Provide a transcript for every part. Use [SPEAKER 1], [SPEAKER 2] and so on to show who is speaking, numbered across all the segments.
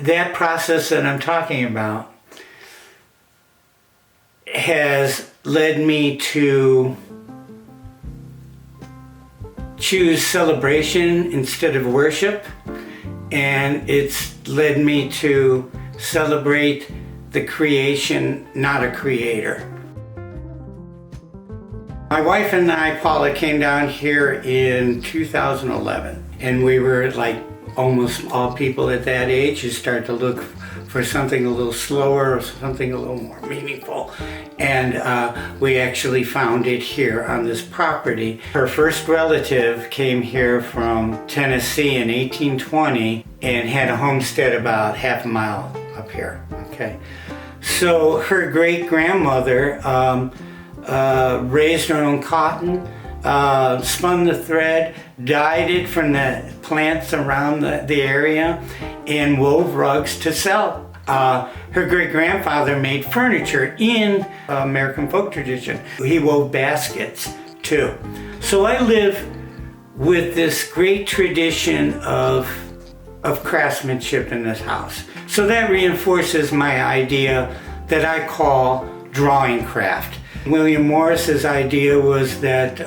[SPEAKER 1] that process that I'm talking about has led me to choose celebration instead of worship, and it's led me to celebrate the creation, not a creator. My wife and I, Paula, came down here in 2011, and we were like almost all people at that age who start to look for something a little slower or something a little more meaningful. And we actually found it here on this property. Her first relative came here from Tennessee in 1820 and had a homestead about half a mile up here, okay? So her great-grandmother raised her own cotton, spun the thread, dyed it from the plants around the area, and wove rugs to sell. Her great-grandfather made furniture in American folk tradition. He wove baskets too. So I live with this great tradition of craftsmanship in this house. So that reinforces my idea that I call Drawingcraft. William Morris's idea was that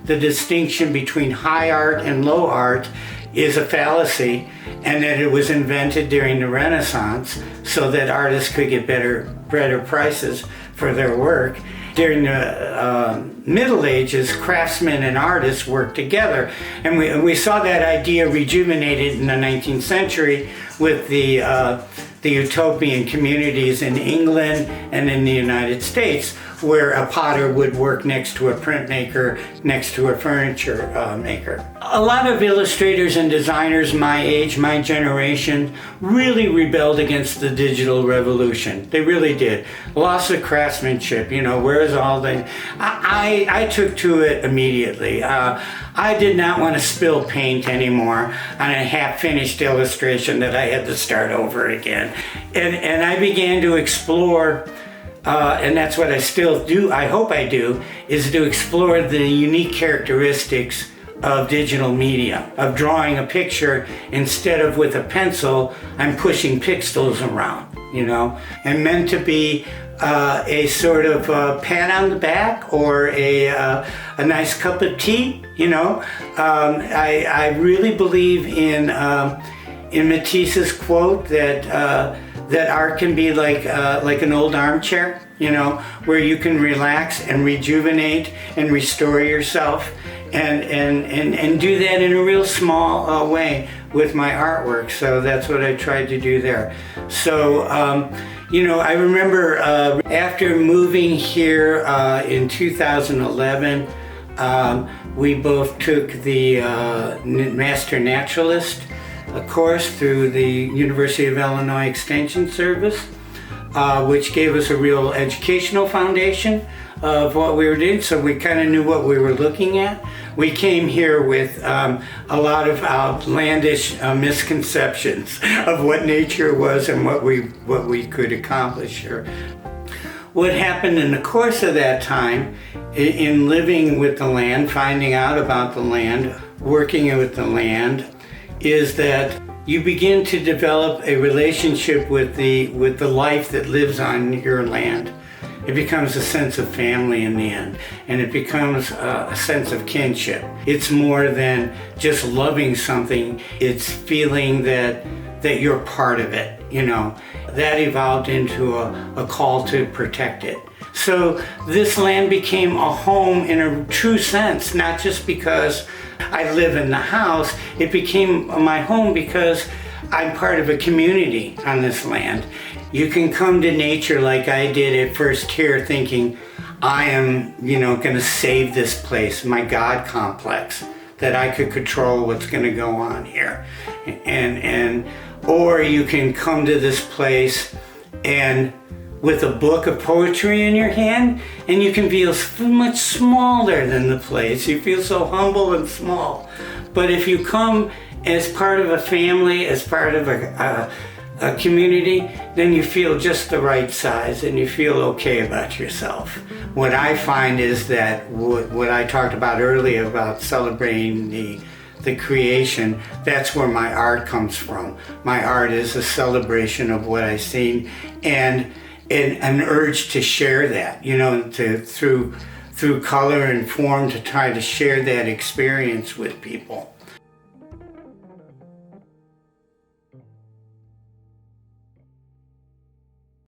[SPEAKER 1] the distinction between high art and low art is a fallacy, and that it was invented during the Renaissance so that artists could get better prices for their work. During the Middle Ages, craftsmen and artists worked together, and we saw that idea rejuvenated in the 19th century with the utopian communities in England and in the United States, where a potter would work next to a printmaker, next to a furniture maker. A lot of illustrators and designers my age, my generation, really rebelled against the digital revolution. They really did. Loss of craftsmanship, you know, where's all the... I took to it immediately. I did not want to spill paint anymore on a half-finished illustration that I had to start over again. And I began to explore, and that's what I still do, I hope I do, is to explore the unique characteristics of digital media, of drawing a picture instead of with a pencil. I'm pushing pixels around, you know, and meant to be a sort of pat on the back or a nice cup of tea, you know. I really believe in Matisse's quote that art can be like an old armchair, you know, where you can relax and rejuvenate and restore yourself, and do that in a real small way with my artwork. So that's what I tried to do there. So you know, I remember after moving here in 2011, we both took the Master Naturalist course through the University of Illinois Extension Service, which gave us a real educational foundation of what we were doing, so we kind of knew what we were looking at. We came here with a lot of outlandish misconceptions of what nature was and what we could accomplish here. What happened in the course of that time, in living with the land, finding out about the land, working with the land, is that you begin to develop a relationship with the life that lives on your land. It becomes a sense of family in the end, and it becomes a sense of kinship. It's more than just loving something, it's feeling that you're part of it, you know. That evolved into a call to protect it. So this land became a home in a true sense, not just because I live in the house. It became my home because I'm part of a community on this land. You can come to nature like I did at first here, thinking I am, you know, going to save this place, my God complex, that I could control what's going to go on here. Or you can come to this place and with a book of poetry in your hand, and you can feel much smaller than the place. You feel so humble and small. But if you come as part of a family, as part of a community, then you feel just the right size and you feel okay about yourself. What I find is that what I talked about earlier about celebrating the the creation, that's where my art comes from. My art is a celebration of what I've seen, and an urge to share that, you know, through color and form, to try to share that experience with people.